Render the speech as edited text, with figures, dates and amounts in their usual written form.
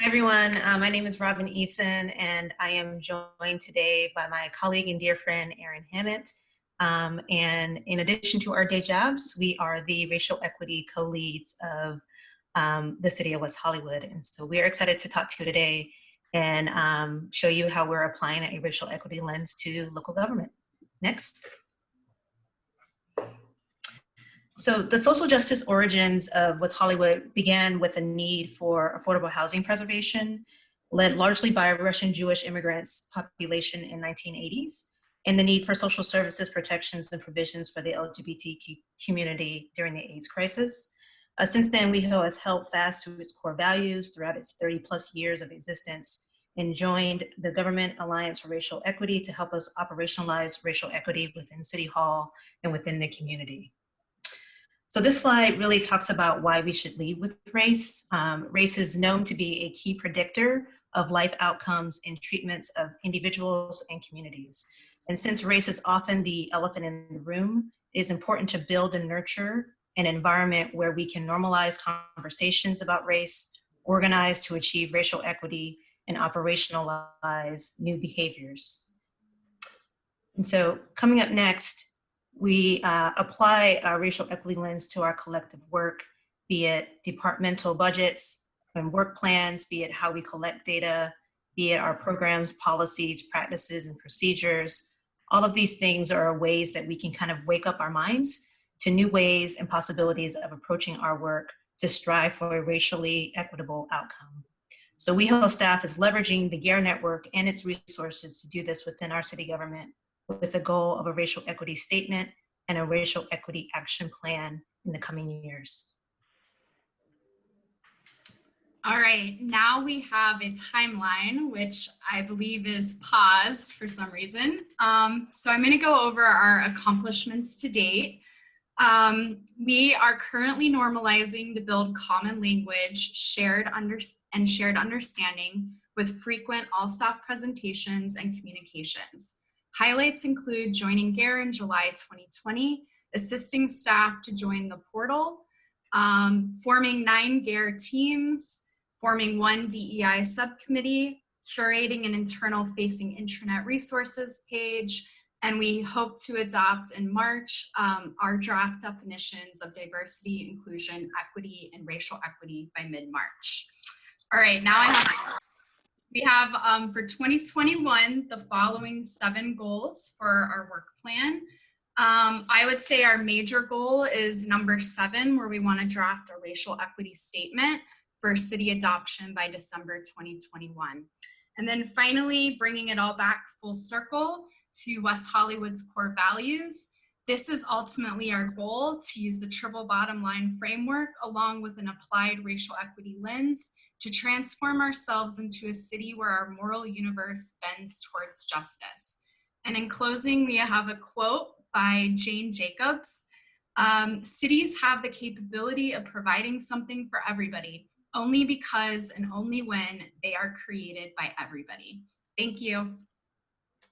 Hi, everyone. My name is Robyn Eason, and I am joined today by my colleague and dear friend, Erin Hamant. And in addition to our day jobs, we are the racial equity co-leads of the city of West Hollywood. And so we are excited to talk to you today and show you how we're applying a racial equity lens to local government. Next. So the social justice origins of West Hollywood began with a need for affordable housing preservation, led largely by Russian Jewish immigrants population in 1980s, and the need for social services protections and provisions for the LGBTQ community during the AIDS crisis. Since then, WeHo has held fast to its core values throughout its 30 plus years of existence and joined the Government Alliance for Racial Equity to help us operationalize racial equity within City Hall and within the community. So this slide really talks about why we should lead with race. Race is known to be a key predictor of life outcomes and treatments of individuals and communities. And since race is often the elephant in the room, it is important to build and nurture an environment where we can normalize conversations about race, organize to achieve racial equity, and operationalize new behaviors. And so coming up next, we apply a racial equity lens to our collective work, be it departmental budgets and work plans, be it how we collect data, be it our programs, policies, practices, and procedures. All of these things are ways that we can kind of wake up our minds to new ways and possibilities of approaching our work to strive for a racially equitable outcome. So WeHo staff is leveraging the GARE network and its resources to do this within our city government, with the goal of a racial equity statement and a racial equity action plan in the coming years. All right, now we have a timeline, which I believe is paused for some reason. So I'm gonna go over our accomplishments to date. We are currently normalizing to build common language, shared understanding with frequent all-staff presentations and communications. Highlights include joining GARE in July 2020, assisting staff to join the portal, forming 9 GARE teams, forming 1 DEI subcommittee, curating an internal facing intranet resources page, and we hope to adopt in March our draft definitions of diversity, inclusion, equity, and racial equity by mid-March. All right, now we have for 2021, the following 7 goals for our work plan. I would say our major goal is number 7, where we want to draft a racial equity statement for city adoption by December 2021. And then finally, bringing it all back full circle to West Hollywood's core values. This is ultimately our goal, to use the triple bottom line framework along with an applied racial equity lens to transform ourselves into a city where our moral universe bends towards justice. And in closing, we have a quote by Jane Jacobs. Cities have the capability of providing something for everybody, only because and only when they are created by everybody. Thank you.